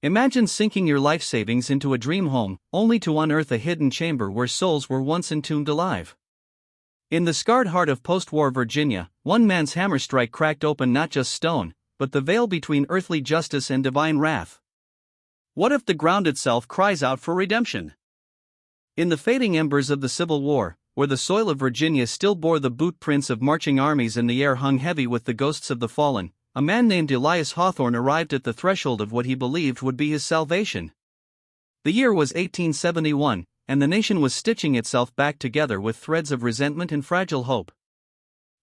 Imagine sinking your life savings into a dream home, only to unearth a hidden chamber where souls were once entombed alive. In the scarred heart of post-war Virginia, one man's hammer strike cracked open not just stone, but the veil between earthly justice and divine wrath. What if the ground itself cries out for redemption? In the fading embers of the Civil War, where the soil of Virginia still bore the boot prints of marching armies and the air hung heavy with the ghosts of the fallen, a man named Elias Hawthorne arrived at the threshold of what he believed would be his salvation. The year was 1871, and the nation was stitching itself back together with threads of resentment and fragile hope.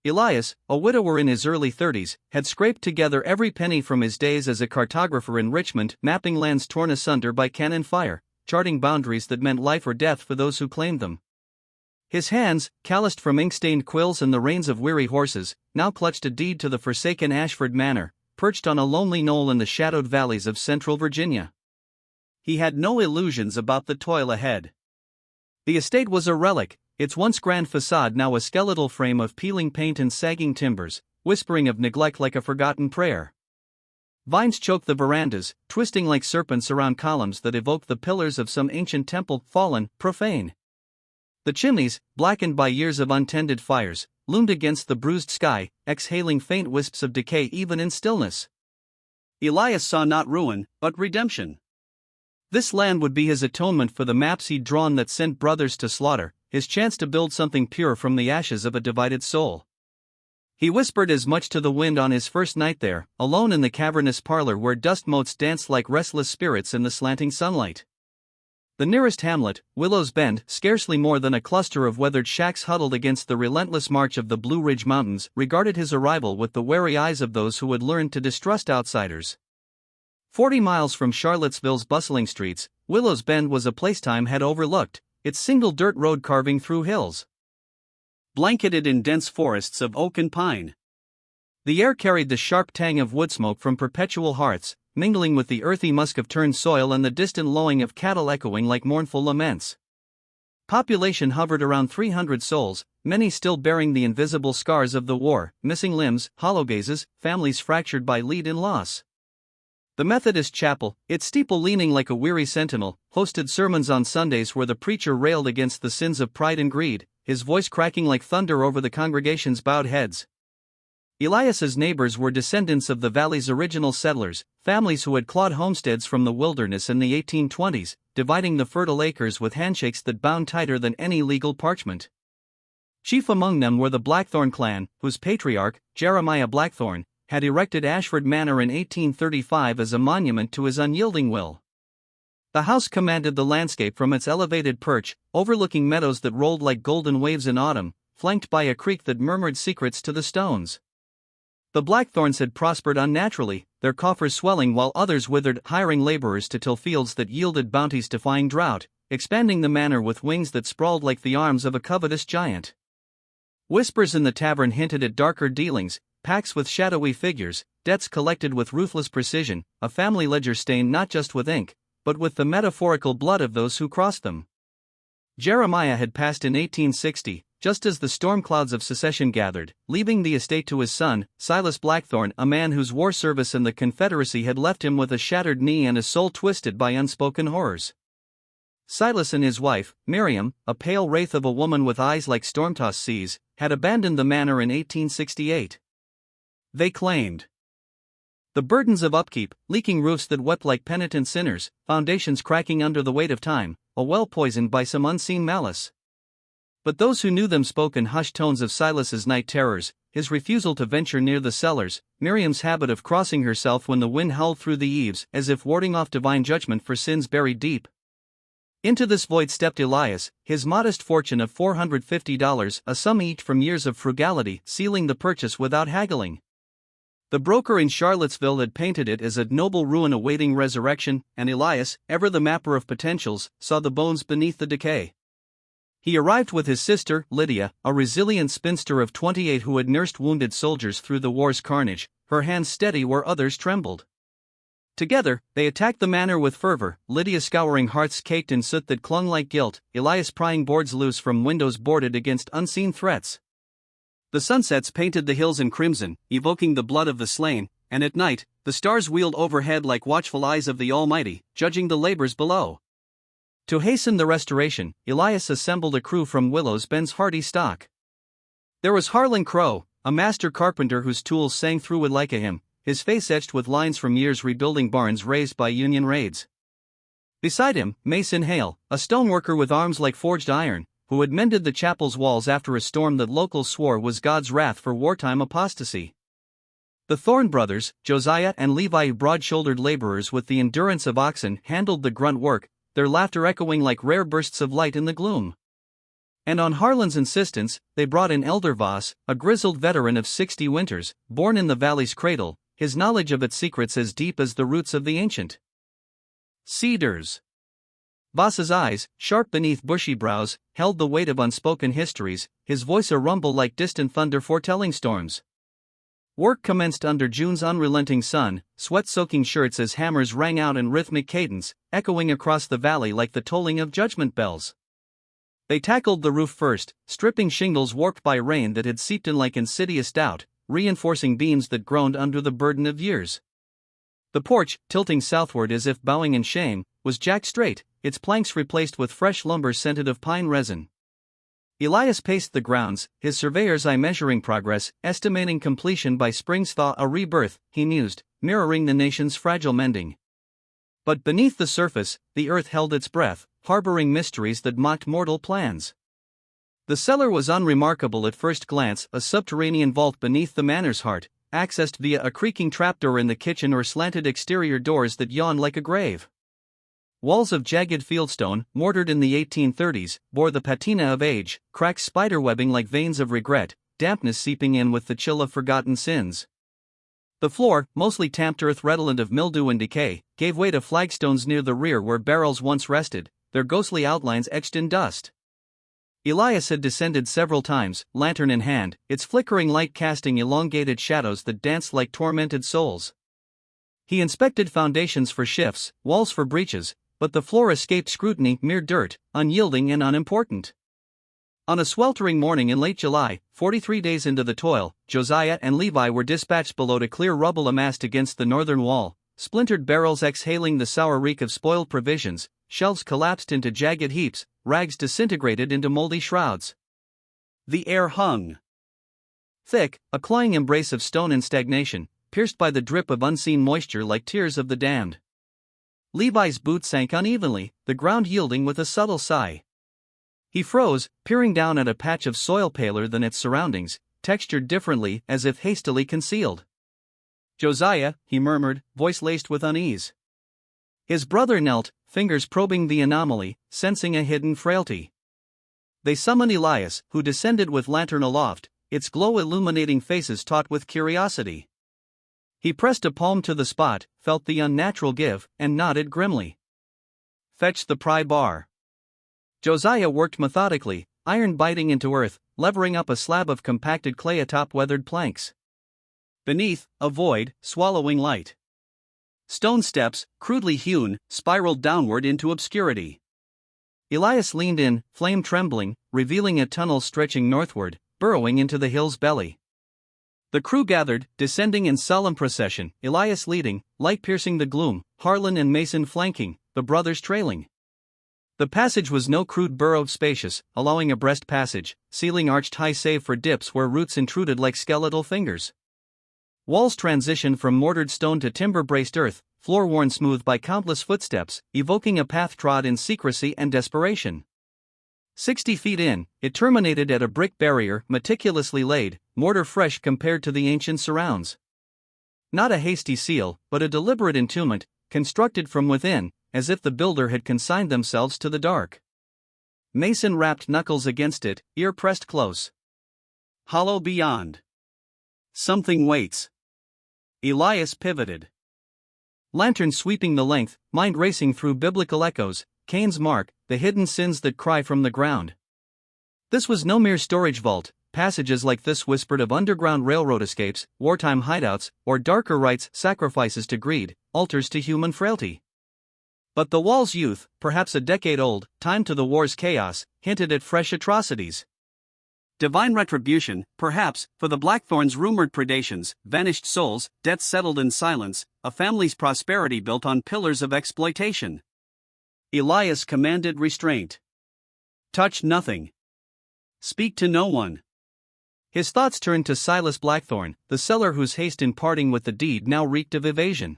Elias, a widower in his early 30s, had scraped together every penny from his days as a cartographer in Richmond, mapping lands torn asunder by cannon fire, charting boundaries that meant life or death for those who claimed them. His hands, calloused from ink-stained quills and the reins of weary horses, now clutched a deed to the forsaken Ashford Manor, perched on a lonely knoll in the shadowed valleys of central Virginia. He had no illusions about the toil ahead. The estate was a relic, its once grand facade now a skeletal frame of peeling paint and sagging timbers, whispering of neglect like a forgotten prayer. Vines choked the verandas, twisting like serpents around columns that evoked the pillars of some ancient temple, fallen, profane. The chimneys, blackened by years of untended fires, loomed against the bruised sky, exhaling faint wisps of decay even in stillness. Elias saw not ruin, but redemption. This land would be his atonement for the maps he'd drawn that sent brothers to slaughter, his chance to build something pure from the ashes of a divided soul. He whispered as much to the wind on his first night there, alone in the cavernous parlor where dust motes danced like restless spirits in the slanting sunlight. The nearest hamlet, Willow's Bend, scarcely more than a cluster of weathered shacks huddled against the relentless march of the Blue Ridge Mountains, regarded his arrival with the wary eyes of those who had learned to distrust outsiders. 40 miles from Charlottesville's bustling streets, Willow's Bend was a place time had overlooked, its single dirt road carving through hills, blanketed in dense forests of oak and pine. The air carried the sharp tang of wood smoke from perpetual hearths, mingling with the earthy musk of turned soil and the distant lowing of cattle echoing like mournful laments. Population hovered around 300 souls, many still bearing the invisible scars of the war, missing limbs, hollow gazes, families fractured by lead and loss. The Methodist chapel, its steeple leaning like a weary sentinel, hosted sermons on Sundays where the preacher railed against the sins of pride and greed, his voice cracking like thunder over the congregation's bowed heads. Elias's neighbors were descendants of the valley's original settlers, families who had clawed homesteads from the wilderness in the 1820s, dividing the fertile acres with handshakes that bound tighter than any legal parchment. Chief among them were the Blackthorne clan, whose patriarch, Jeremiah Blackthorne, had erected Ashford Manor in 1835 as a monument to his unyielding will. The house commanded the landscape from its elevated perch, overlooking meadows that rolled like golden waves in autumn, flanked by a creek that murmured secrets to the stones. The Blackthorns had prospered unnaturally, their coffers swelling while others withered, hiring laborers to till fields that yielded bounties defying drought, expanding the manor with wings that sprawled like the arms of a covetous giant. Whispers in the tavern hinted at darker dealings, pacts with shadowy figures, debts collected with ruthless precision, a family ledger stained not just with ink, but with the metaphorical blood of those who crossed them. Jeremiah had passed in 1860, just as the storm clouds of secession gathered, leaving the estate to his son, Silas Blackthorne, a man whose war service in the Confederacy had left him with a shattered knee and a soul twisted by unspoken horrors. Silas and his wife, Miriam, a pale wraith of a woman with eyes like storm-tossed seas, had abandoned the manor in 1868. They claimed the burdens of upkeep, leaking roofs that wept like penitent sinners, foundations cracking under the weight of time, a well poisoned by some unseen malice. But those who knew them spoke in hushed tones of Silas's night terrors, his refusal to venture near the cellars, Miriam's habit of crossing herself when the wind howled through the eaves, as if warding off divine judgment for sins buried deep. Into this void stepped Elias, his modest fortune of $450, a sum each from years of frugality, sealing the purchase without haggling. The broker in Charlottesville had painted it as a noble ruin awaiting resurrection, and Elias, ever the mapper of potentials, saw the bones beneath the decay. He arrived with his sister, Lydia, a resilient spinster of 28 who had nursed wounded soldiers through the war's carnage, her hands steady where others trembled. Together, they attacked the manor with fervor, Lydia scouring hearths caked in soot that clung like guilt, Elias prying boards loose from windows boarded against unseen threats. The sunsets painted the hills in crimson, evoking the blood of the slain, and at night, the stars wheeled overhead like watchful eyes of the Almighty, judging the labors below. To hasten the restoration, Elias assembled a crew from Willow's Bend's hardy stock. There was Harlan Crow, a master carpenter whose tools sang through wood like a hymn, his face etched with lines from years rebuilding barns razed by Union raids. Beside him, Mason Hale, a stoneworker with arms like forged iron, who had mended the chapel's walls after a storm that locals swore was God's wrath for wartime apostasy. The Thorne brothers, Josiah and Levi, broad-shouldered laborers with the endurance of oxen, handled the grunt work, their laughter echoing like rare bursts of light in the gloom. And on Harlan's insistence, they brought in Elder Voss, a grizzled veteran of 60 winters, born in the valley's cradle, his knowledge of its secrets as deep as the roots of the ancient cedars. Voss's eyes, sharp beneath bushy brows, held the weight of unspoken histories, his voice a rumble like distant thunder foretelling storms. Work commenced under June's unrelenting sun, sweat-soaking shirts as hammers rang out in rhythmic cadence, echoing across the valley like the tolling of judgment bells. They tackled the roof first, stripping shingles warped by rain that had seeped in like insidious doubt, reinforcing beams that groaned under the burden of years. The porch, tilting southward as if bowing in shame, was jacked straight, its planks replaced with fresh lumber scented of pine resin. Elias paced the grounds, his surveyor's eye measuring progress, estimating completion by spring's thaw, a rebirth, he mused, mirroring the nation's fragile mending. But beneath the surface, the earth held its breath, harboring mysteries that mocked mortal plans. The cellar was unremarkable at first glance, a subterranean vault beneath the manor's heart, accessed via a creaking trapdoor in the kitchen or slanted exterior doors that yawned like a grave. Walls of jagged fieldstone, mortared in the 1830s, bore the patina of age, cracks spiderwebbing like veins of regret, dampness seeping in with the chill of forgotten sins. The floor, mostly tamped earth redolent of mildew and decay, gave way to flagstones near the rear where barrels once rested, their ghostly outlines etched in dust. Elias had descended several times, lantern in hand, its flickering light casting elongated shadows that danced like tormented souls. He inspected foundations for shifts, walls for breaches, but the floor escaped scrutiny, mere dirt, unyielding and unimportant. On a sweltering morning in late July, 43 days into the toil, Josiah and Levi were dispatched below to clear rubble amassed against the northern wall, splintered barrels exhaling the sour reek of spoiled provisions, shelves collapsed into jagged heaps, rags disintegrated into moldy shrouds. The air hung thick, a clawing embrace of stone and stagnation, pierced by the drip of unseen moisture like tears of the damned. Levi's boot sank unevenly, the ground yielding with a subtle sigh. He froze, peering down at a patch of soil paler than its surroundings, textured differently, as if hastily concealed. "Josiah," he murmured, voice laced with unease. His brother knelt, fingers probing the anomaly, sensing a hidden frailty. They summoned Elias, who descended with lantern aloft, its glow illuminating faces taut with curiosity. He pressed a palm to the spot, felt the unnatural give, and nodded grimly. "Fetch the pry bar." Josiah worked methodically, iron biting into earth, levering up a slab of compacted clay atop weathered planks. Beneath, a void, swallowing light. Stone steps, crudely hewn, spiraled downward into obscurity. Elias leaned in, flame trembling, revealing a tunnel stretching northward, burrowing into the hill's belly. The crew gathered, descending in solemn procession, Elias leading, light piercing the gloom, Harlan and Mason flanking, the brothers trailing. The passage was no crude burrow spacious, allowing a breast passage, ceiling arched high save for dips where roots intruded like skeletal fingers. Walls transitioned from mortared stone to timber-braced earth, floor worn smooth by countless footsteps, evoking a path trod in secrecy and desperation. 60 feet in, it terminated at a brick barrier meticulously laid, mortar fresh compared to the ancient surrounds. Not a hasty seal, but a deliberate entombment, constructed from within, as if the builder had consigned themselves to the dark. Mason rapped knuckles against it, ear pressed close. Hollow beyond. Something waits. Elias pivoted. Lantern sweeping the length, mind racing through biblical echoes, Cain's mark, the hidden sins that cry from the ground. This was no mere storage vault, passages like this whispered of underground railroad escapes, wartime hideouts, or darker rites, sacrifices to greed, altars to human frailty. But the wall's youth, perhaps a decade old, timed to the war's chaos, hinted at fresh atrocities. Divine retribution, perhaps, for the Blackthorn's rumored predations, vanished souls, debts settled in silence, a family's prosperity built on pillars of exploitation. Elias commanded restraint. Touch nothing. Speak to no one. His thoughts turned to Silas Blackthorne, the cellar whose haste in parting with the deed now reeked of evasion.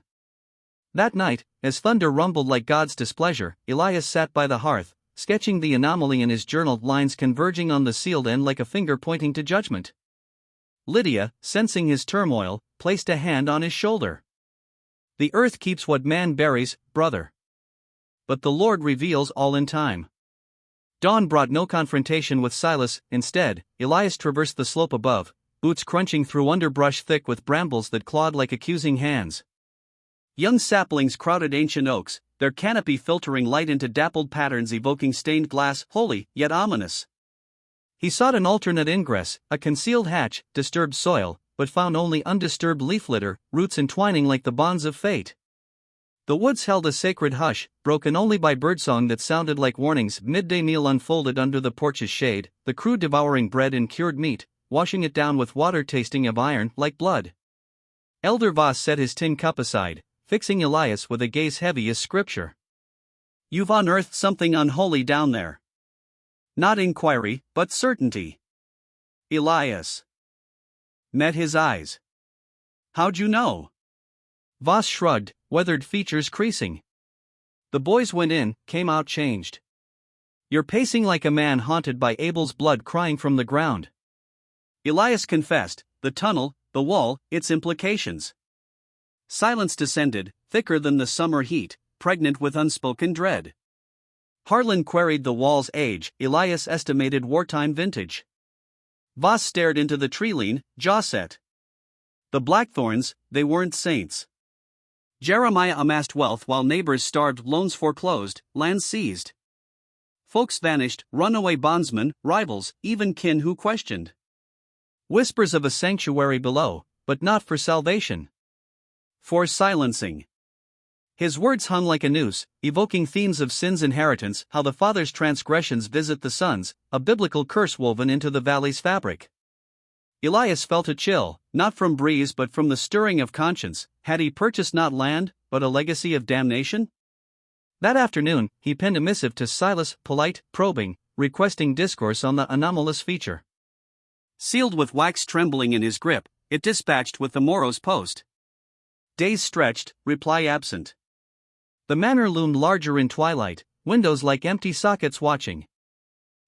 That night, as thunder rumbled like God's displeasure, Elias sat by the hearth, sketching the anomaly in his journal, lines converging on the sealed end like a finger pointing to judgment. Lydia, sensing his turmoil, placed a hand on his shoulder. "The earth keeps what man buries, brother. But the Lord reveals all in time." Dawn brought no confrontation with Silas. Instead, Elias traversed the slope above, boots crunching through underbrush thick with brambles that clawed like accusing hands. Young saplings crowded ancient oaks, their canopy filtering light into dappled patterns evoking stained glass, holy, yet ominous. He sought an alternate ingress, a concealed hatch, disturbed soil, but found only undisturbed leaf litter, roots entwining like the bonds of fate. The woods held a sacred hush, broken only by birdsong that sounded like warnings. Midday meal unfolded under the porch's shade, the crew devouring bread and cured meat, washing it down with water tasting of iron like blood. Elder Voss set his tin cup aside, fixing Elias with a gaze heavy as scripture. "You've unearthed something unholy down there." Not inquiry, but certainty. Elias met his eyes. "How'd you know?" Voss shrugged, weathered features creasing. "The boys went in, came out changed. You're pacing like a man haunted by Abel's blood crying from the ground." Elias confessed, the tunnel, the wall, its implications. Silence descended, thicker than the summer heat, pregnant with unspoken dread. Harlan queried the wall's age. Elias estimated wartime vintage. Voss stared into the tree-lean, jaw set. The Blackthorns, they weren't saints. Jeremiah amassed wealth while neighbors starved, loans foreclosed, lands seized. Folks vanished, runaway bondsmen, rivals, even kin who questioned. Whispers of a sanctuary below, but not for salvation. For silencing. His words hung like a noose, evoking themes of sin's inheritance, how the father's transgressions visit the sons, a biblical curse woven into the valley's fabric. Elias felt a chill, not from breeze but from the stirring of conscience. Had he purchased not land, but a legacy of damnation? That afternoon, he penned a missive to Silas, polite, probing, requesting discourse on the anomalous feature. Sealed with wax trembling in his grip, it dispatched with the morrow's post. Days stretched, reply absent. The manor loomed larger in twilight, windows like empty sockets watching.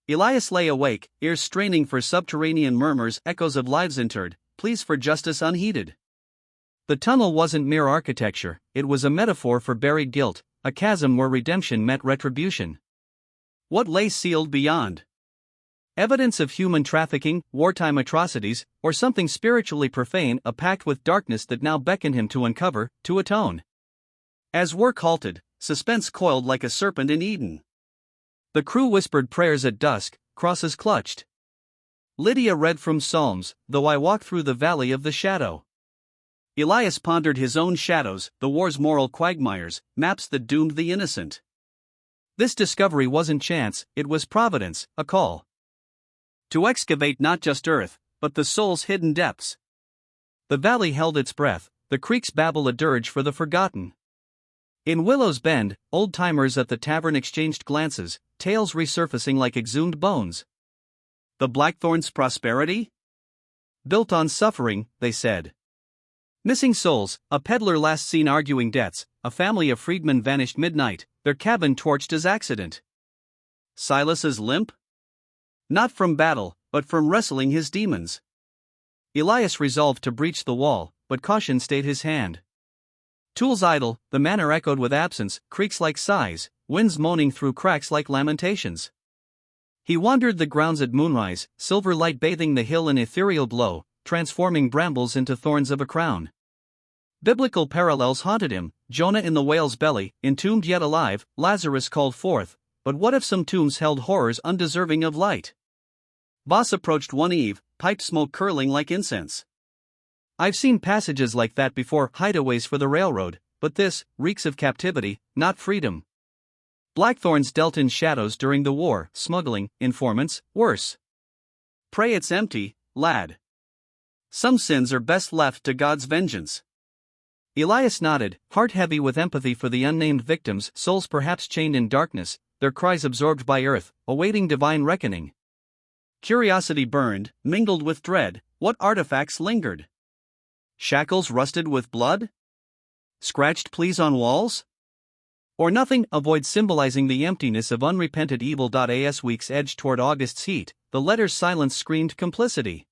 Elias lay awake, ears straining for subterranean murmurs, echoes of lives interred, pleas for justice unheeded. The tunnel wasn't mere architecture, it was a metaphor for buried guilt, a chasm where redemption met retribution. What lay sealed beyond? Evidence of human trafficking, wartime atrocities, or something spiritually profane, a pact with darkness that now beckoned him to uncover, to atone. As work halted, suspense coiled like a serpent in Eden. The crew whispered prayers at dusk, crosses clutched. Lydia read from Psalms, though I walk through the valley of the shadow. Elias pondered his own shadows, the war's moral quagmires, maps that doomed the innocent. This discovery wasn't chance, it was providence, a call. To excavate not just earth, but the soul's hidden depths. The valley held its breath, the creeks babble a dirge for the forgotten. In Willow's Bend, old-timers at the tavern exchanged glances, tales resurfacing like exhumed bones. The Blackthorn's prosperity? Built on suffering, they said. Missing souls, a peddler last seen arguing debts, a family of freedmen vanished midnight, their cabin torched as accident. Silas's limp? Not from battle, but from wrestling his demons. Elias resolved to breach the wall, but caution stayed his hand. Tools idle, the manor echoed with absence, creaks like sighs, winds moaning through cracks like lamentations. He wandered the grounds at moonrise, silver light bathing the hill in ethereal glow, transforming brambles into thorns of a crown. Biblical parallels haunted him, Jonah in the whale's belly, entombed yet alive, Lazarus called forth, but what if some tombs held horrors undeserving of light? Voss approached one eve, pipe smoke curling like incense. "I've seen passages like that before, hideaways for the railroad, but this reeks of captivity, not freedom. Blackthorns dealt in shadows during the war, smuggling, informants, worse. Pray it's empty, lad. Some sins are best left to God's vengeance. Elias nodded, heart heavy with empathy for the unnamed victims, souls perhaps chained in darkness, their cries absorbed by earth, awaiting divine reckoning. Curiosity burned, mingled with dread. What artifacts lingered? Shackles rusted with blood? Scratched pleas on walls? Or nothing? A void symbolizing the emptiness of unrepented evil. As weeks edged toward August's heat, the letter's silence screamed complicity.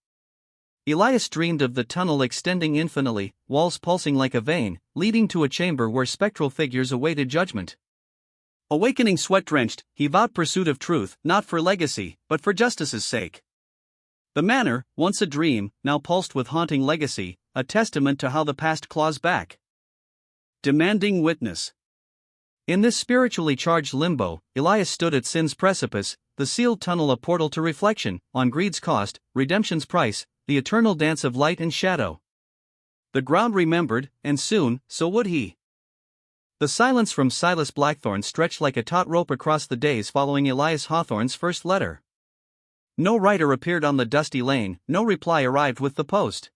Elias dreamed of the tunnel extending infinitely, walls pulsing like a vein, leading to a chamber where spectral figures awaited judgment. Awakening sweat-drenched, he vowed pursuit of truth, not for legacy, but for justice's sake. The manor, once a dream, now pulsed with haunting legacy, a testament to how the past claws back. Demanding witness. In this spiritually charged limbo, Elias stood at sin's precipice, the sealed tunnel a portal to reflection, on greed's cost, redemption's price, the eternal dance of light and shadow. The ground remembered, and soon, so would he. The silence from Silas Blackthorne stretched like a taut rope across the days following Elias Hawthorne's first letter. No writer appeared on the dusty lane, no reply arrived with the post.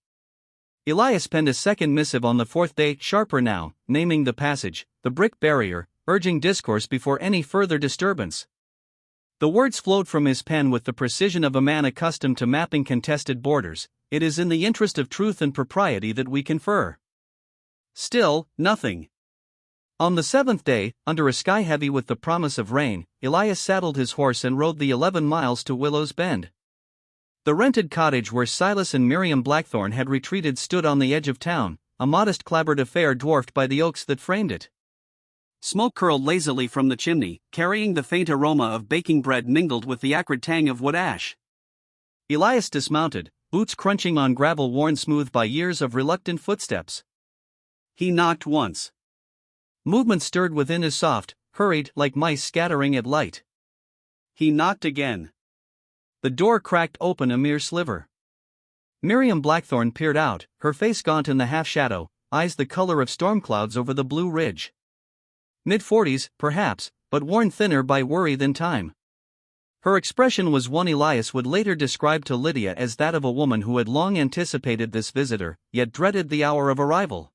Elias penned a second missive on the fourth day, sharper now, naming the passage, the brick barrier, urging discourse before any further disturbance. The words flowed from his pen with the precision of a man accustomed to mapping contested borders. It is in the interest of truth and propriety that we confer. Still, nothing. On the seventh day, under a sky heavy with the promise of rain, Elias saddled his horse and rode the 11 miles to Willow's Bend. The rented cottage where Silas and Miriam Blackthorne had retreated stood on the edge of town, a modest clapboard affair dwarfed by the oaks that framed it. Smoke curled lazily from the chimney, carrying the faint aroma of baking bread mingled with the acrid tang of wood ash. Elias dismounted, boots crunching on gravel worn smooth by years of reluctant footsteps. He knocked once. Movement stirred within his soft, hurried like mice scattering at light. He knocked again. The door cracked open a mere sliver. Miriam Blackthorne peered out, her face gaunt in the half-shadow, eyes the color of storm clouds over the blue ridge. Mid-40s, perhaps, but worn thinner by worry than time. Her expression was one Elias would later describe to Lydia as that of a woman who had long anticipated this visitor, yet dreaded the hour of arrival.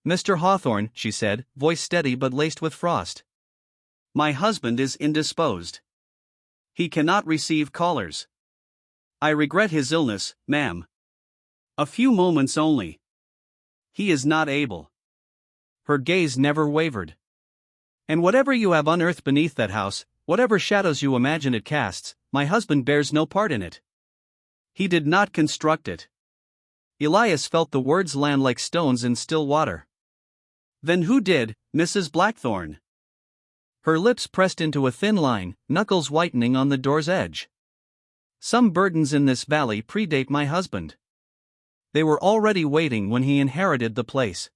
"Mr. Hawthorne," she said, voice steady but laced with frost. "My husband is indisposed. He cannot receive callers. I regret his illness, ma'am. A few moments only. He is not able." Her gaze never wavered. "And whatever you have unearthed beneath that house, whatever shadows you imagine it casts, my husband bears no part in it. He did not construct it." Elias felt the words land like stones in still water. "Then who did, Mrs. Blackthorne?" Her lips pressed into a thin line, knuckles whitening on the door's edge. "Some burdens in this valley predate my husband. They were already waiting when he inherited the place.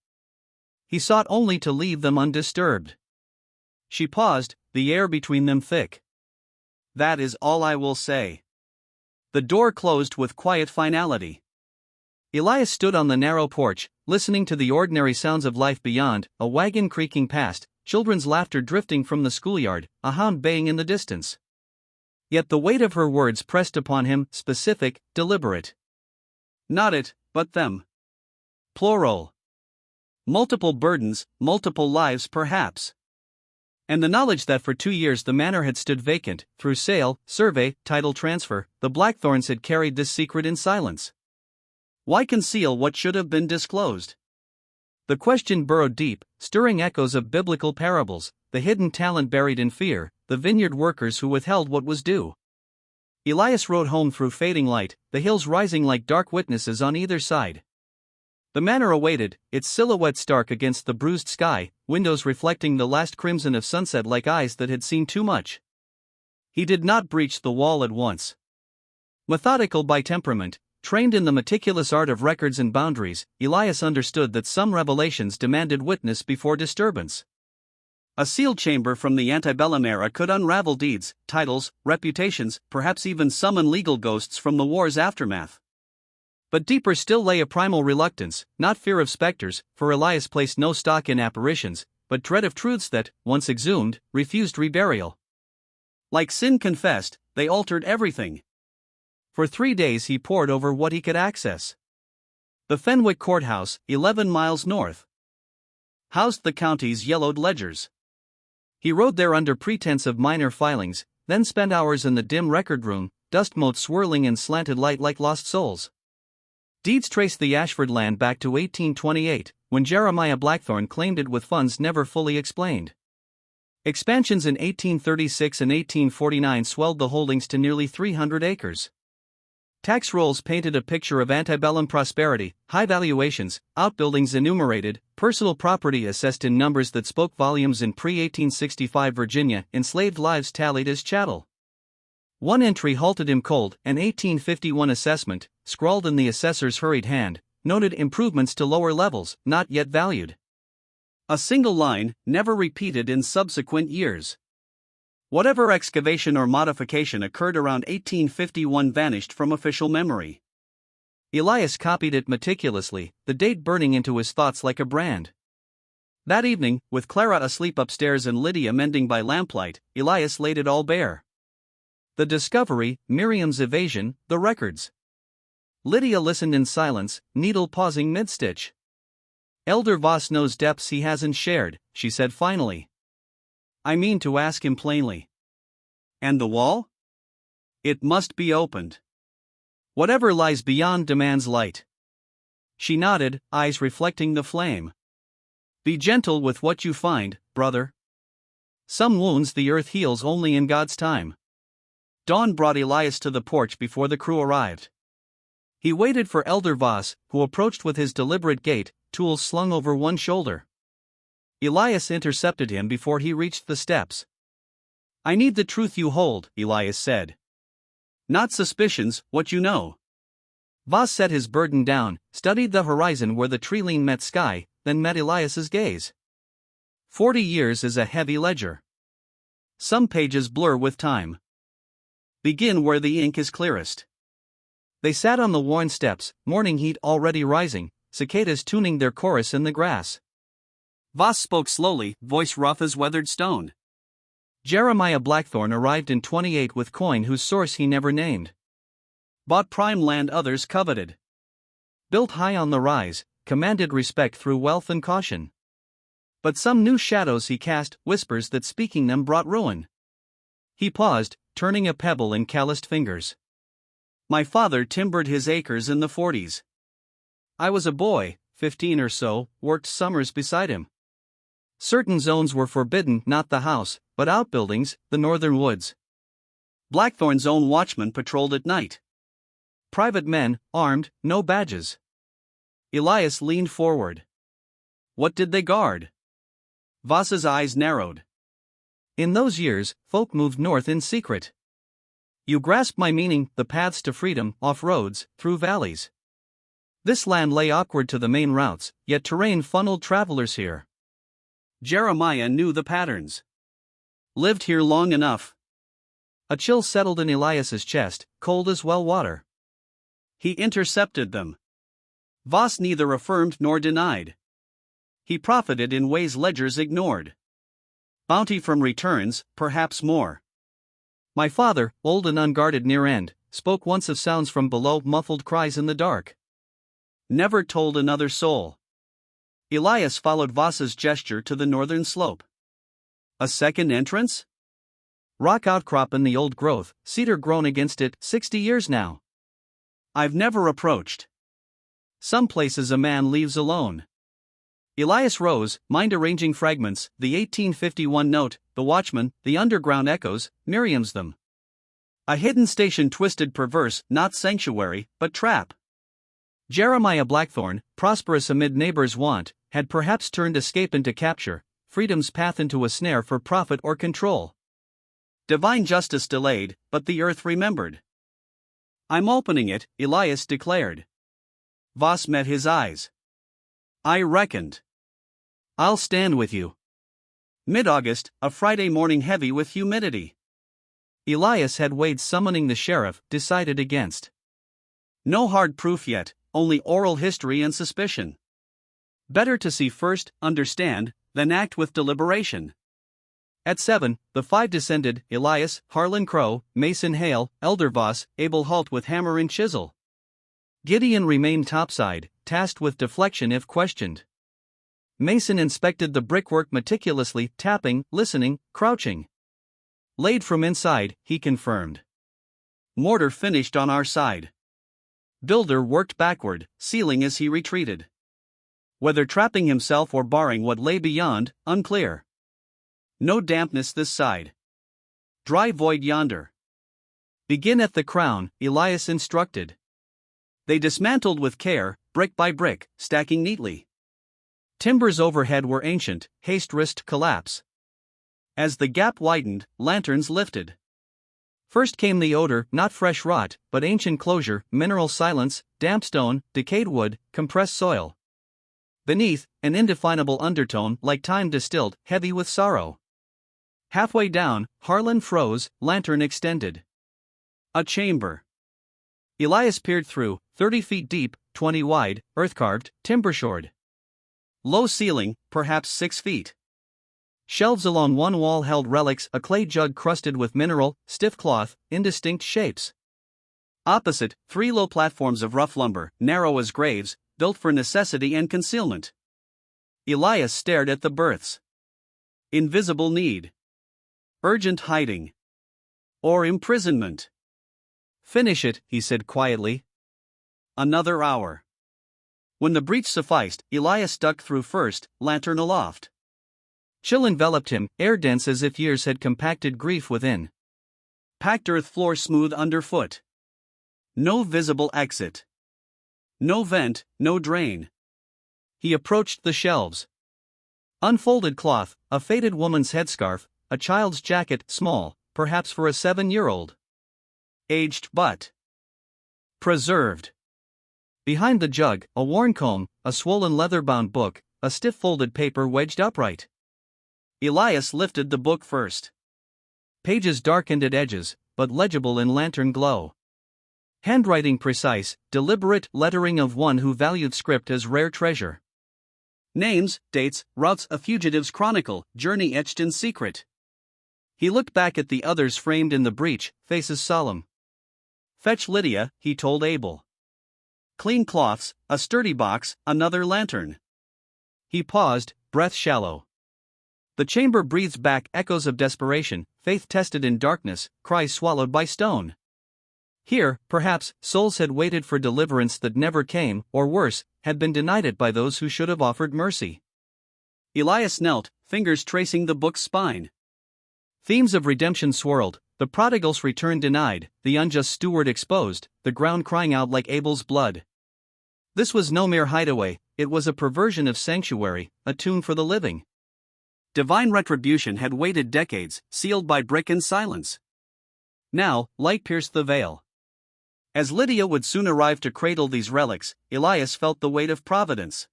He sought only to leave them undisturbed." She paused, the air between them thick. "That is all I will say." The door closed with quiet finality. Elias stood on the narrow porch, listening to the ordinary sounds of life beyond, a wagon creaking past, children's laughter drifting from the schoolyard, a hound baying in the distance. Yet the weight of her words pressed upon him, specific, deliberate. Not it, but them. Plural. Multiple burdens, multiple lives perhaps. And the knowledge that for 2 years the manor had stood vacant, through sale, survey, title transfer, the Blackthornes had carried this secret in silence. Why conceal what should have been disclosed? The question burrowed deep, stirring echoes of biblical parables, the hidden talent buried in fear, the vineyard workers who withheld what was due. Elias rode home through fading light, the hills rising like dark witnesses on either side. The manor awaited, its silhouette stark against the bruised sky, windows reflecting the last crimson of sunset like eyes that had seen too much. He did not breach the wall at once. Methodical by temperament, trained in the meticulous art of records and boundaries, Elias understood that some revelations demanded witness before disturbance. A sealed chamber from the antebellum era could unravel deeds, titles, reputations, perhaps even summon legal ghosts from the war's aftermath. But deeper still lay a primal reluctance, not fear of specters, for Elias placed no stock in apparitions, but dread of truths that, once exhumed, refused reburial. Like sin confessed, they altered everything. For 3 days he pored over what he could access. The Fenwick Courthouse, 11 miles north, housed the county's yellowed ledgers. He rode there under pretense of minor filings, then spent hours in the dim record room, dust motes swirling in slanted light like lost souls. Deeds traced the Ashford land back to 1828, when Jeremiah Blackthorne claimed it with funds never fully explained. Expansions in 1836 and 1849 swelled the holdings to nearly 300 acres. Tax rolls painted a picture of antebellum prosperity, high valuations, outbuildings enumerated, personal property assessed in numbers that spoke volumes. In pre-1865 Virginia, enslaved lives tallied as chattel. One entry halted him cold. An 1851 assessment, scrawled in the assessor's hurried hand, noted improvements to lower levels, not yet valued. A single line, never repeated in subsequent years. Whatever excavation or modification occurred around 1851 vanished from official memory. Elias copied it meticulously, the date burning into his thoughts like a brand. That evening, with Clara asleep upstairs and Lydia mending by lamplight, Elias laid it all bare. The discovery, Miriam's evasion, the records. Lydia listened in silence, needle pausing mid-stitch. "Elder Voss knows depths he hasn't shared," she said finally. "I mean to ask him plainly." "And the wall?" "It must be opened. Whatever lies beyond demands light." She nodded, eyes reflecting the flame. "Be gentle with what you find, brother. Some wounds the earth heals only in God's time." Dawn brought Elias to the porch before the crew arrived. He waited for Elder Voss, who approached with his deliberate gait, tools slung over one shoulder. Elias intercepted him before he reached the steps. "I need the truth you hold," Elias said. "Not suspicions, what you know." Voss set his burden down, studied the horizon where the tree-line met sky, then met Elias's gaze. 40 years is a heavy ledger. Some pages blur with time. Begin where the ink is clearest. They sat on the worn steps, morning heat already rising, cicadas tuning their chorus in the grass. Voss spoke slowly, voice rough as weathered stone. Jeremiah Blackthorne arrived in 28 with coin whose source he never named. Bought prime land others coveted. Built high on the rise, commanded respect through wealth and caution. But some new shadows he cast, whispers that speaking them brought ruin. He paused, turning a pebble in calloused fingers. "My father timbered his acres in the 40s. I was a boy, 15 or so, worked summers beside him. Certain zones were forbidden, not the house, but outbuildings, the northern woods. Blackthorne's own watchmen patrolled at night. Private men, armed, no badges." Elias leaned forward. "What did they guard?" Voss's eyes narrowed. "In those years, folk moved north in secret. You grasp my meaning, the paths to freedom, off roads, through valleys. This land lay awkward to the main routes, yet terrain funneled travelers here." Jeremiah knew the patterns. "Lived here long enough." A chill settled in Elias's chest, cold as well water. "He intercepted them." Voss neither affirmed nor denied. "He profited in ways ledgers ignored. Bounty from returns, perhaps more." "My father, old and unguarded near end, spoke once of sounds from below, muffled cries in the dark. Never told another soul." Elias followed Voss's gesture to the northern slope. "A second entrance?" "Rock outcrop in the old growth, cedar grown against it, 60 years now." "I've never approached." "Some places a man leaves alone." Elias rose, mind arranging fragments, the 1851 note, the watchman, the underground echoes, Miriam's them. A hidden station twisted perverse, not sanctuary, but trap. Jeremiah Blackthorne, prosperous amid neighbors' want, had perhaps turned escape into capture, freedom's path into a snare for profit or control. Divine justice delayed, but the earth remembered. "I'm opening it," Elias declared. Voss met his eyes. "I reckoned. I'll stand with you." Mid-August, a Friday morning heavy with humidity. Elias had weighed summoning the sheriff, decided against. No hard proof yet, only oral history and suspicion. Better to see first, understand, than act with deliberation. At 7, the 5 descended: Elias, Harlan Crow, Mason Hale, Elder Voss, Abel Halt with hammer and chisel. Gideon remained topside, tasked with deflection if questioned. Mason inspected the brickwork meticulously, tapping, listening, crouching. Laid from inside, he confirmed. Mortar finished on our side. Builder worked backward, sealing as he retreated. Whether trapping himself or barring what lay beyond, unclear. No dampness this side. Dry void yonder. Begin at the crown, Elias instructed. They dismantled with care, brick by brick, stacking neatly. Timbers overhead were ancient, haste risked collapse. As the gap widened, lanterns lifted. First came the odor, not fresh rot, but ancient closure, mineral silence, damp stone, decayed wood, compressed soil. Beneath, an indefinable undertone, like time distilled, heavy with sorrow. Halfway down, Harlan froze, lantern extended. A chamber. Elias peered through, 30 feet deep, 20 wide, earth-carved, timber-shored. Low ceiling, perhaps 6 feet. Shelves along one wall held relics: a clay jug crusted with mineral, stiff cloth, indistinct shapes. Opposite, 3 low platforms of rough lumber, narrow as graves, built for necessity and concealment. Elias stared at the berths. Invisible need. Urgent hiding. Or imprisonment. Finish it, he said quietly. Another hour. When the breach sufficed, Elias ducked through first, lantern aloft. Chill enveloped him, air dense as if years had compacted grief within. Packed earth floor smooth underfoot. No visible exit. No vent, no drain. He approached the shelves. Unfolded cloth, a faded woman's headscarf, a child's jacket, small, perhaps for a 7-year-old. Aged but preserved. Behind the jug, a worn comb, a swollen leather-bound book, a stiff folded paper wedged upright. Elias lifted the book first. Pages darkened at edges, but legible in lantern glow. Handwriting precise, deliberate, lettering of one who valued script as rare treasure. Names, dates, routes: a fugitive's chronicle, journey etched in secret. He looked back at the others framed in the breach, faces solemn. Fetch Lydia, he told Abel. Clean cloths, a sturdy box, another lantern. He paused, breath shallow. The chamber breathed back echoes of desperation, faith tested in darkness, cries swallowed by stone. Here, perhaps, souls had waited for deliverance that never came, or worse, had been denied it by those who should have offered mercy. Elias knelt, fingers tracing the book's spine. Themes of redemption swirled: the prodigal's return denied, the unjust steward exposed, the ground crying out like Abel's blood. This was no mere hideaway, it was a perversion of sanctuary, a tomb for the living. Divine retribution had waited decades, sealed by brick and silence. Now, light pierced the veil. As Lydia would soon arrive to cradle these relics, Elias felt the weight of providence.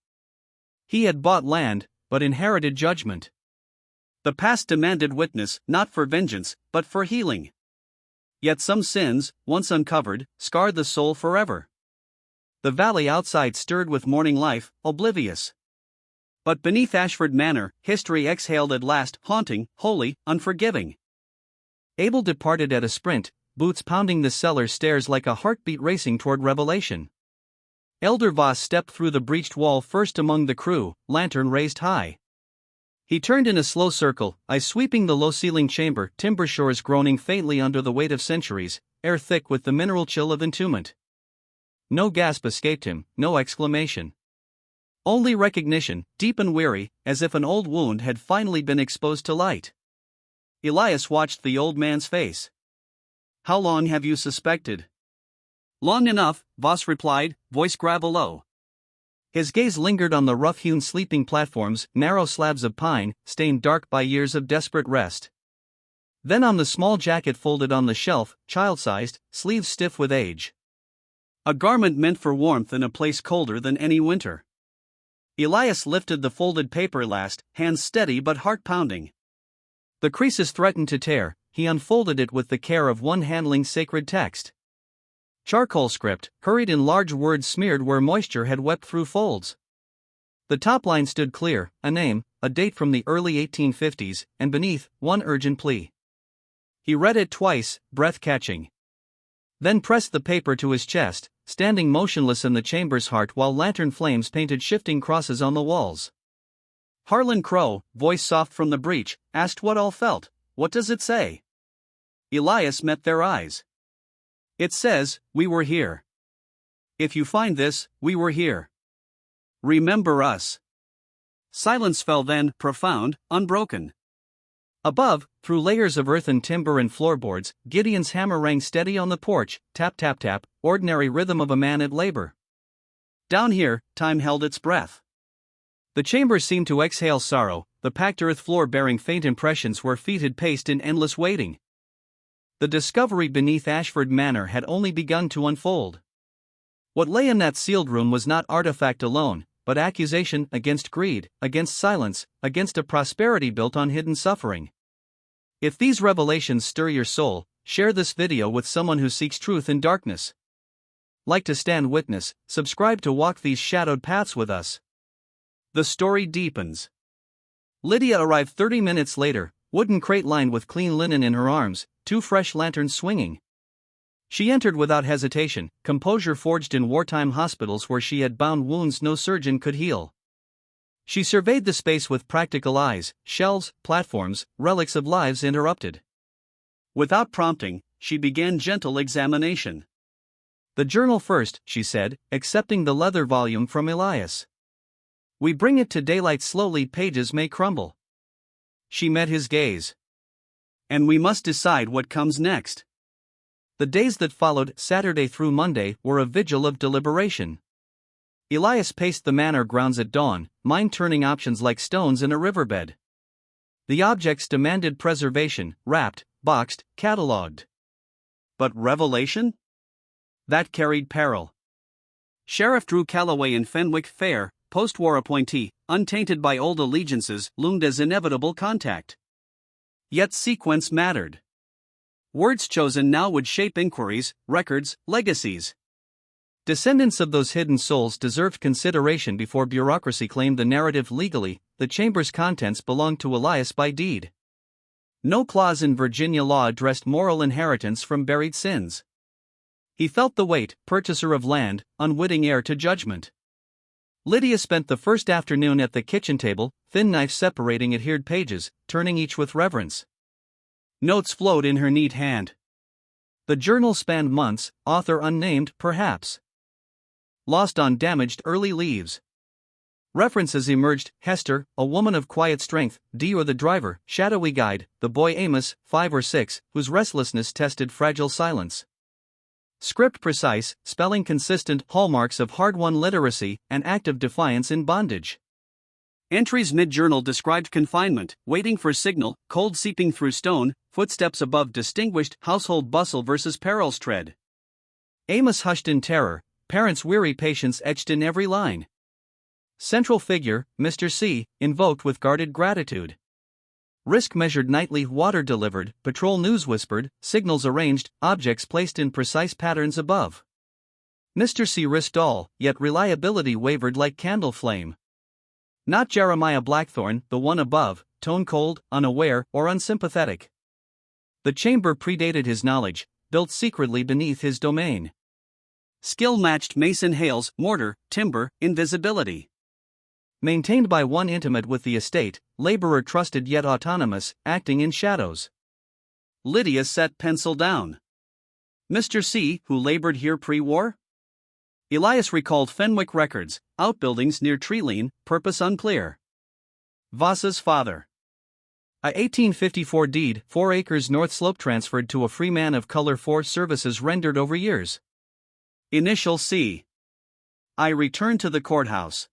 He had bought land, but inherited judgment. The past demanded witness, not for vengeance, but for healing. Yet some sins, once uncovered, scarred the soul forever. The valley outside stirred with morning life, oblivious. But beneath Ashford Manor, history exhaled at last, haunting, holy, unforgiving. Abel departed at a sprint, boots pounding the cellar stairs like a heartbeat racing toward revelation. Elder Voss stepped through the breached wall first among the crew, lantern raised high. He turned in a slow circle, eyes sweeping the low-ceiling chamber, timber shores groaning faintly under the weight of centuries, air thick with the mineral chill of entombment. No gasp escaped him, no exclamation. Only recognition, deep and weary, as if an old wound had finally been exposed to light. Elias watched the old man's face. How long have you suspected? Long enough, Voss replied, voice gravel low. His gaze lingered on the rough-hewn sleeping platforms, narrow slabs of pine, stained dark by years of desperate rest. Then on the small jacket folded on the shelf, child-sized, sleeves stiff with age. A garment meant for warmth in a place colder than any winter. Elias lifted the folded paper last, hands steady but heart pounding. The creases threatened to tear, he unfolded it with the care of one handling sacred text. Charcoal script, hurried in large words smeared where moisture had wept through folds. The top line stood clear, a name, a date from the early 1850s, and beneath, one urgent plea. He read it twice, breath-catching. Then pressed the paper to his chest, standing motionless in the chamber's heart while lantern flames painted shifting crosses on the walls. Harlan Crow, voice soft from the breach, asked what all felt. "What does it say?" Elias met their eyes. "It says, we were here. If you find this, we were here. Remember us." Silence fell then, profound, unbroken. Above, through layers of earthen timber and floorboards, Gideon's hammer rang steady on the porch, tap tap tap, ordinary rhythm of a man at labor. Down here, time held its breath. The chamber seemed to exhale sorrow, the packed earth floor bearing faint impressions where feet had paced in endless waiting. The discovery beneath Ashford Manor had only begun to unfold. What lay in that sealed room was not artifact alone, but accusation against greed, against silence, against a prosperity built on hidden suffering. If these revelations stir your soul, share this video with someone who seeks truth in darkness. Like to stand witness, subscribe to walk these shadowed paths with us. The story deepens. Lydia arrived 30 minutes later, wooden crate lined with clean linen in her arms, 2 fresh lanterns swinging. She entered without hesitation, composure forged in wartime hospitals where she had bound wounds no surgeon could heal. She surveyed the space with practical eyes, shelves, platforms, relics of lives interrupted. Without prompting, she began gentle examination. "The journal first," she said, accepting the leather volume from Elias. "We bring it to daylight slowly, pages may crumble." She met his gaze. "And we must decide what comes next." The days that followed, Saturday through Monday, were a vigil of deliberation. Elias paced the manor grounds at dawn, mind-turning options like stones in a riverbed. The objects demanded preservation, wrapped, boxed, catalogued. But revelation? That carried peril. Sheriff Drew Calloway in Fenwick Fair, post-war appointee, untainted by old allegiances, loomed as inevitable contact. Yet sequence mattered. Words chosen now would shape inquiries, records, legacies. Descendants of those hidden souls deserved consideration before bureaucracy claimed the narrative legally. The chamber's contents belonged to Elias by deed. No clause in Virginia law addressed moral inheritance from buried sins. He felt the weight, purchaser of land, unwitting heir to judgment. Lydia spent the first afternoon at the kitchen table, thin knife separating adhered pages, turning each with reverence. Notes flowed in her neat hand. The journal spanned months, author unnamed, perhaps. Lost on damaged early leaves. References emerged: Hester, a woman of quiet strength; Dio the driver, shadowy guide; the boy Amos, 5 or 6, whose restlessness tested fragile silence. Script precise, spelling consistent, hallmarks of hard-won literacy, an act of defiance in bondage. Entries mid-journal described confinement, waiting for signal, cold seeping through stone, footsteps above distinguished, household bustle versus peril's tread. Amos hushed in terror, parents' weary patience etched in every line. Central figure, Mr. C, invoked with guarded gratitude. Risk measured nightly, water delivered, patrol news whispered, signals arranged, objects placed in precise patterns above. Mr. C risked all, yet reliability wavered like candle flame. Not Jeremiah Blackthorne, the one above, tone cold, unaware, or unsympathetic. The chamber predated his knowledge, built secretly beneath his domain. Skill matched Mason Hale's mortar, timber, invisibility. Maintained by one intimate with the estate, laborer trusted yet autonomous, acting in shadows. Lydia set pencil down. Mr. C, who labored here pre-war? Elias recalled Fenwick records, outbuildings near Treeline, purpose unclear. Voss's father. A 1854 deed, 4 acres north slope transferred to a free man of color for services rendered over years. Initial C. I returned to the courthouse.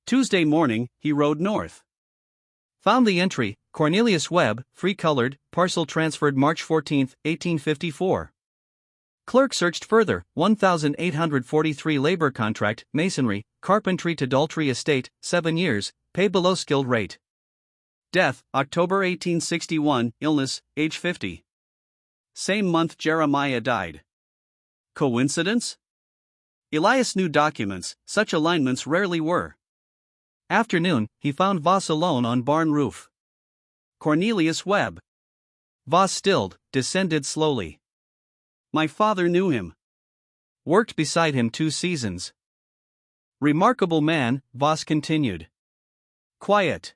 Tuesday morning, he rode north. Found the entry, Cornelius Webb, free-colored, parcel transferred March 14, 1854. Clerk searched further, 1,843 labor contract, masonry, carpentry to Daltrey estate, 7 years, pay below skilled rate. Death, October 1861, illness, age 50. Same month Jeremiah died. Coincidence? Elias knew documents, such alignments rarely were. Afternoon, he found Voss alone on barn roof. Cornelius Webb. Voss stilled, descended slowly. My father knew him. Worked beside him 2 seasons. Remarkable man, Voss continued. Quiet.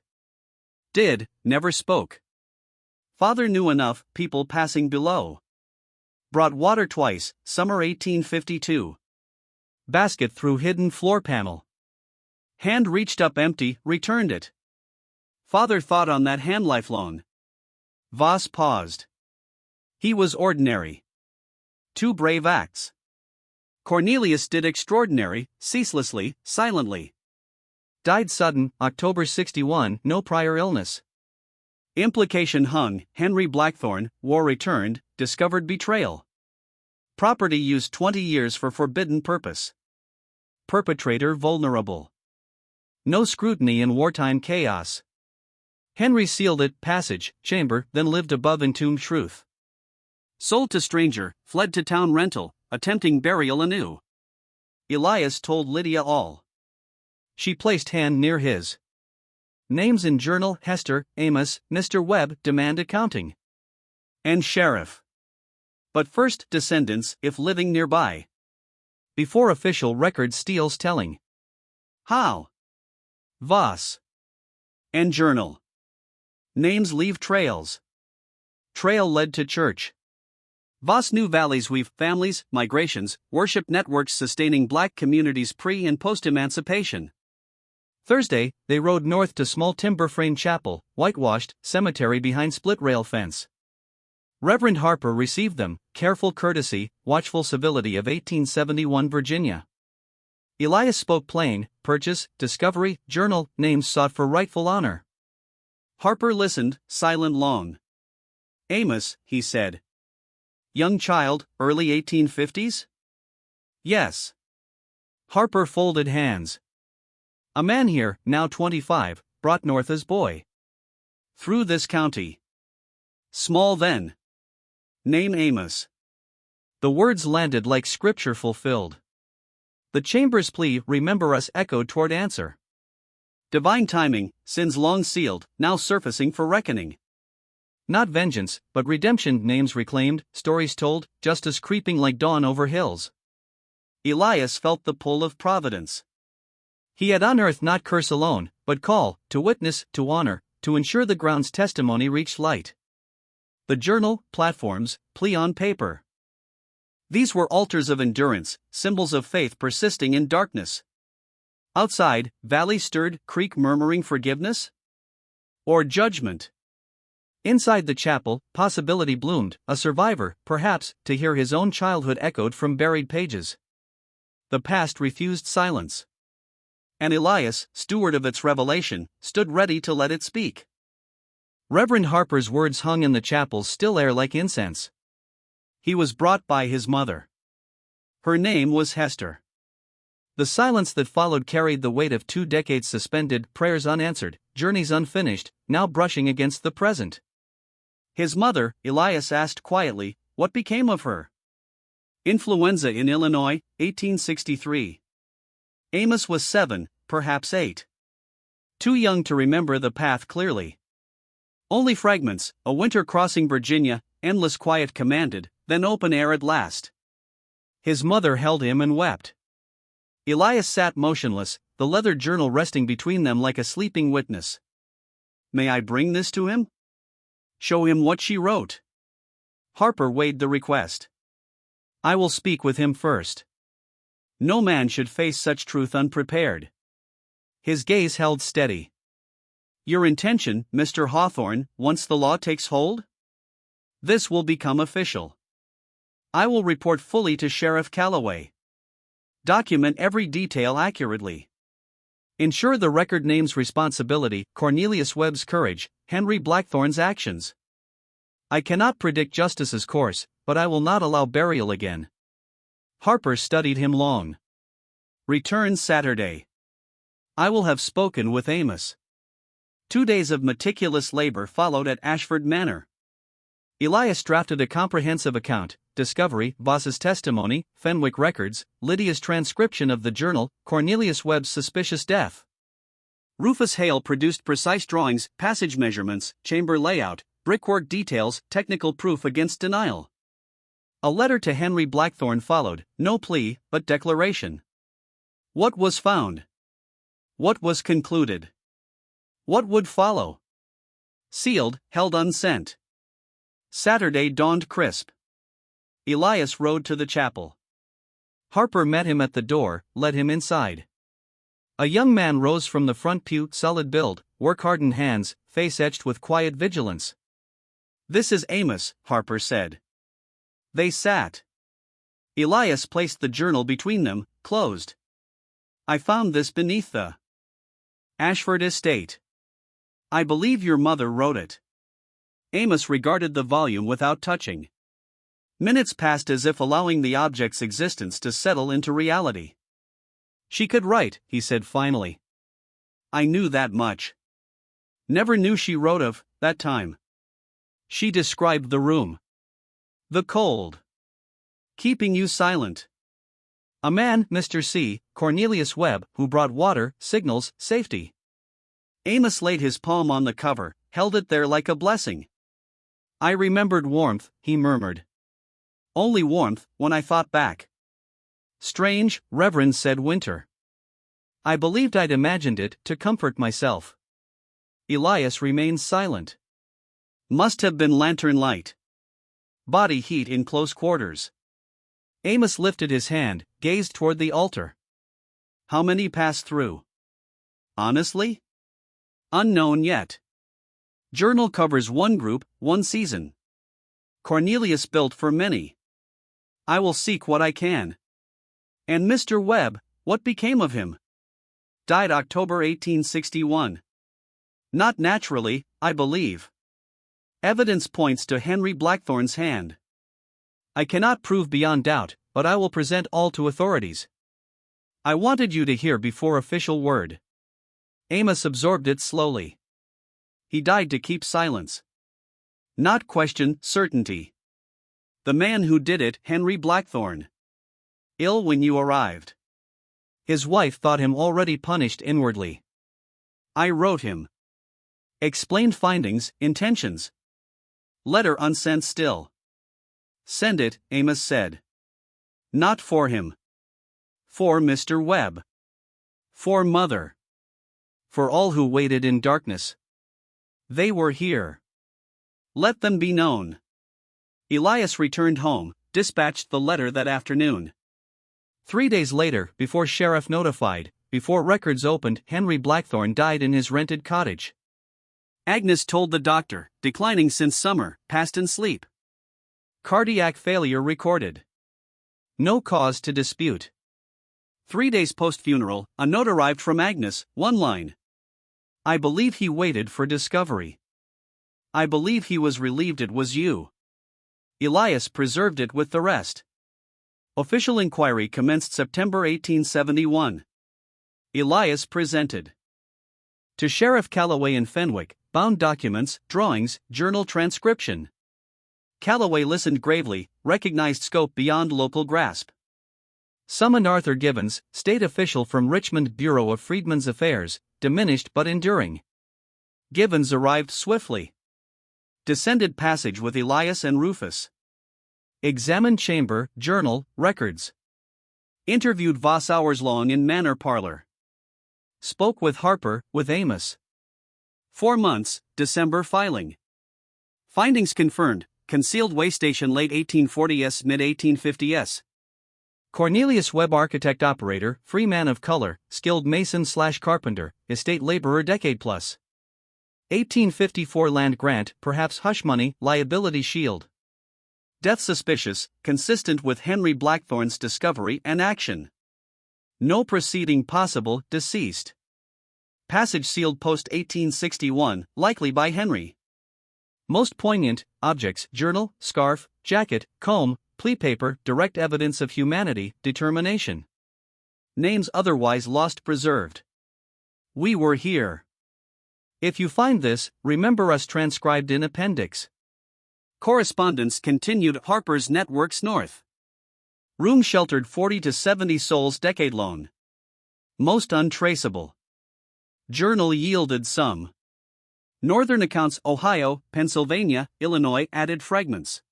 Never spoke. Father knew enough, people passing below. Brought water twice, summer 1852. Basket through hidden floor panel. Hand reached up empty, returned it. Father thought on that hand lifelong. Voss paused. He was ordinary. 2 brave acts. Cornelius did extraordinary, ceaselessly, silently. Died sudden, October 61, no prior illness. Implication hung, Henry Blackthorne, war returned, discovered betrayal. Property used 20 years for forbidden purpose. Perpetrator vulnerable. No scrutiny in wartime chaos. Henry sealed it, passage, chamber, then lived above entombed truth. Sold to stranger, fled to town rental, attempting burial anew. Elias told Lydia all. She placed hand near his. Names in journal, Hester, Amos, Mr. Webb demand accounting. And sheriff. But first descendants, if living nearby. Before official record steals telling. How? Voss. And journal. Names leave trails. Trail led to church. Voss knew valleys weave families, migrations, worship networks sustaining black communities pre- and post-emancipation. Thursday, they rode north to small timber frame chapel, whitewashed, cemetery behind split rail fence. Reverend Harper received them, careful courtesy, watchful civility of 1871 Virginia. Elias spoke plain, purchase, discovery, journal, names sought for rightful honor. Harper listened, silent long. Amos, he said. Young child, early 1850s? Yes. Harper folded hands. A man here, now 25, brought north as boy. Through this county. Small then. Name Amos. The words landed like scripture fulfilled. The chamber's plea, remember us, echoed toward answer. Divine timing, sins long sealed, now surfacing for reckoning. Not vengeance, but redemption, names reclaimed, stories told, justice creeping like dawn over hills. Elias felt the pull of providence. He had unearthed not curse alone, but call, to witness, to honor, to ensure the ground's testimony reached light. The journal, platforms, plea on paper. These were altars of endurance, symbols of faith persisting in darkness. Outside, valley stirred, creek murmuring forgiveness? Or judgment? Inside the chapel, possibility bloomed, a survivor, perhaps, to hear his own childhood echoed from buried pages. The past refused silence. And Elias, steward of its revelation, stood ready to let it speak. Reverend Harper's words hung in the chapel's still air like incense. He was brought by his mother. Her name was Hester. The silence that followed carried the weight of 2 decades suspended, prayers unanswered, journeys unfinished, now brushing against the present. His mother, Elias asked quietly, what became of her? Influenza in Illinois, 1863. Amos was 7, perhaps 8. Too young to remember the path clearly. Only fragments, a winter crossing Virginia, endless quiet commanded, then open air at last. His mother held him and wept. Elias sat motionless, the leather journal resting between them like a sleeping witness. May I bring this to him? Show him what she wrote. Harper weighed the request. I will speak with him first. No man should face such truth unprepared. His gaze held steady. Your intention, Mr. Hawthorne, once the law takes hold? This will become official. I will report fully to Sheriff Calloway. Document every detail accurately. Ensure the record name's responsibility, Cornelius Webb's courage, Henry Blackthorne's actions. I cannot predict justice's course, but I will not allow burial again. Harper studied him long. Return Saturday. I will have spoken with Amos. 2 days of meticulous labor followed at Ashford Manor. Elias drafted a comprehensive account, discovery, Voss's testimony, Fenwick records, Lydia's transcription of the journal, Cornelius Webb's suspicious death. Rufus Hale produced precise drawings, passage measurements, chamber layout, brickwork details, technical proof against denial. A letter to Henry Blackthorne followed, no plea, but declaration. What was found? What was concluded? What would follow? Sealed, held unsent. Saturday dawned crisp. Elias rode to the chapel. Harper met him at the door, led him inside. A young man rose from the front pew, solid build, work-hardened hands, face etched with quiet vigilance. "This is Amos," Harper said. They sat. Elias placed the journal between them, closed. "I found this beneath the Ashford estate. I believe your mother wrote it." Amos regarded the volume without touching. Minutes passed as if allowing the object's existence to settle into reality. "She could write," he said finally. "I knew that much. Never knew she wrote of that time." She described the room. "The cold. Keeping you silent. A man, Mr. C., Cornelius Webb, who brought water, signals, safety." Amos laid his palm on the cover, held it there like a blessing. "I remembered warmth," he murmured. "Only warmth, when I thought back." "Strange," Reverend said Winter. "I believed I'd imagined it, to comfort myself." Elias remained silent. "Must have been lantern light. Body heat in close quarters." Amos lifted his hand, gazed toward the altar. "How many passed through?" "Honestly? Unknown yet. Journal covers one group, one season. Cornelius built for many. I will seek what I can." "And Mr. Webb, what became of him?" "Died October 1861. Not naturally, I believe. Evidence points to Henry Blackthorne's hand. I cannot prove beyond doubt, but I will present all to authorities. I wanted you to hear before official word." Amos absorbed it slowly. He died to keep silence. Not question certainty. The man who did it, Henry Blackthorne. Ill when you arrived. His wife thought him already punished inwardly. I wrote him. Explained findings, intentions. Letter unsent still. Send it, Amos said. Not for him. For Mr. Webb. For Mother. For all who waited in darkness. They were here. Let them be known. Elias returned home, dispatched the letter that afternoon. 3 days later, before sheriff notified, before records opened, Henry Blackthorne died in his rented cottage. Agnes told the doctor, declining since summer, passed in sleep. Cardiac failure recorded. No cause to dispute. 3 days post-funeral, a note arrived from Agnes, one line. I believe he waited for discovery. I believe he was relieved it was you. Elias preserved it with the rest. Official inquiry commenced September 1871. Elias presented to Sheriff Calloway in Fenwick, bound documents, drawings, journal transcription. Calloway listened gravely, recognized scope beyond local grasp. Summoned Arthur Gibbons, state official from Richmond Bureau of Freedmen's Affairs, diminished but enduring. Gibbons arrived swiftly. Descended passage with Elias and Rufus. Examined chamber, journal, records. Interviewed Voss hours long in manor parlor. Spoke with Harper, with Amos. 4 months, December filing. Findings confirmed, concealed way station late 1840s, mid 1850s. Cornelius Webb architect operator, free man of color, skilled mason/carpenter, estate laborer decade plus. 1854 land grant, perhaps hush money, liability shield. Death suspicious, consistent with Henry Blackthorne's discovery and action. No proceeding possible, deceased. Passage sealed post 1861, likely by Henry. Most poignant, objects, journal, scarf, jacket, comb, plea paper, direct evidence of humanity, determination. Names otherwise lost preserved. We were here. If you find this, remember us transcribed in appendix. Correspondence continued Harper's Networks North. Room sheltered 40 to 70 souls decade loan. Most untraceable. Journal yielded some. Northern accounts Ohio, Pennsylvania, Illinois added fragments.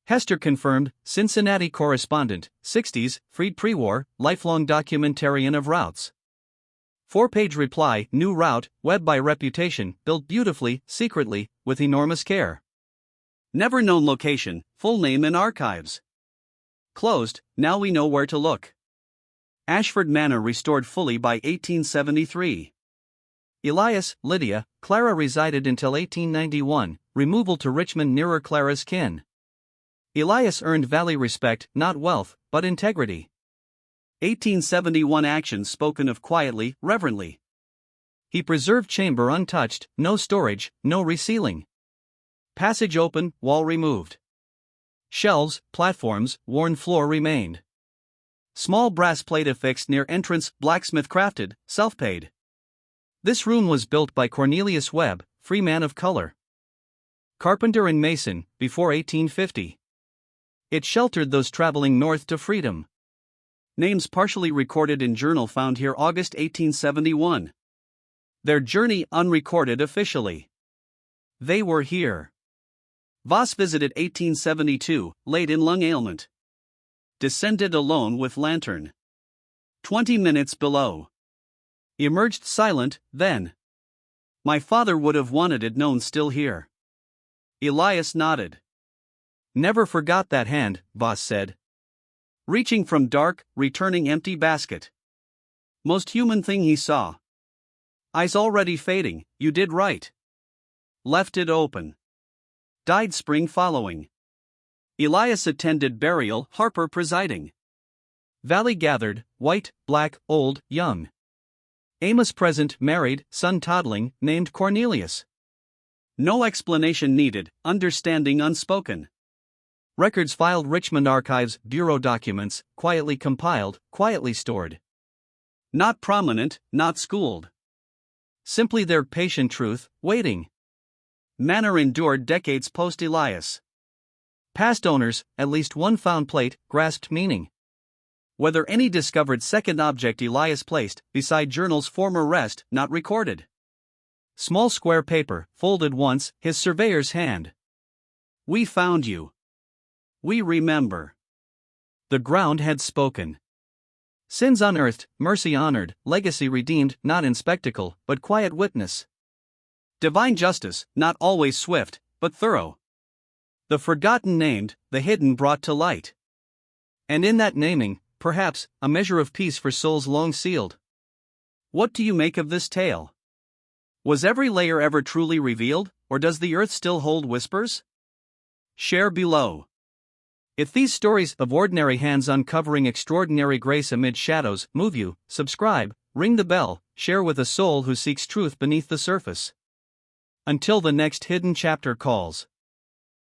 Hester confirmed, Cincinnati correspondent, 60s, freed pre-war, lifelong documentarian of routes. 4-page reply, new route, Webb by reputation, built beautifully, secretly, with enormous care. Never known location, full name in archives. Closed, now we know where to look. Ashford Manor restored fully by 1873. Elias, Lydia, Clara resided until 1891, removal to Richmond nearer Clara's kin. Elias earned valley respect, not wealth, but integrity. 1871 actions spoken of quietly, reverently. He preserved chamber untouched, no storage, no resealing. Passage open, wall removed. Shelves, platforms, worn floor remained. Small brass plate affixed near entrance, blacksmith crafted, self-paid. This room was built by Cornelius Webb, free man of color. Carpenter and mason, before 1850. It sheltered those traveling north to freedom. Names partially recorded in journal found here August 1871. Their journey unrecorded officially. They were here. Voss visited 1872, late in lung ailment. Descended alone with lantern. 20 minutes below. Emerged silent, then. My father would have wanted it known still here. Elias nodded. Never forgot that hand, Voss said. Reaching from dark, returning empty basket. Most human thing he saw. Eyes already fading, you did right. Left it open. Died spring following. Elias attended burial, Harper presiding. Valley gathered, white, black, old, young. Amos present, married, son toddling, named Cornelius. No explanation needed, understanding unspoken. Records filed Richmond Archives, Bureau documents, quietly compiled, quietly stored. Not prominent, not schooled. Simply their patient truth, waiting. Manor endured decades post-Elias. Past owners, at least one found plate, grasped meaning. Whether any discovered second object Elias placed beside journal's former rest, not recorded. Small square paper, folded once, his surveyor's hand. We found you. We remember. The ground had spoken. Sins unearthed, mercy honored, legacy redeemed, not in spectacle, but quiet witness. Divine justice, not always swift, but thorough. The forgotten named, the hidden brought to light. And in that naming, perhaps, a measure of peace for souls long sealed. What do you make of this tale? Was every layer ever truly revealed, or does the earth still hold whispers? Share below. If these stories of ordinary hands uncovering extraordinary grace amid shadows move you, subscribe, ring the bell, share with a soul who seeks truth beneath the surface. Until the next hidden chapter calls.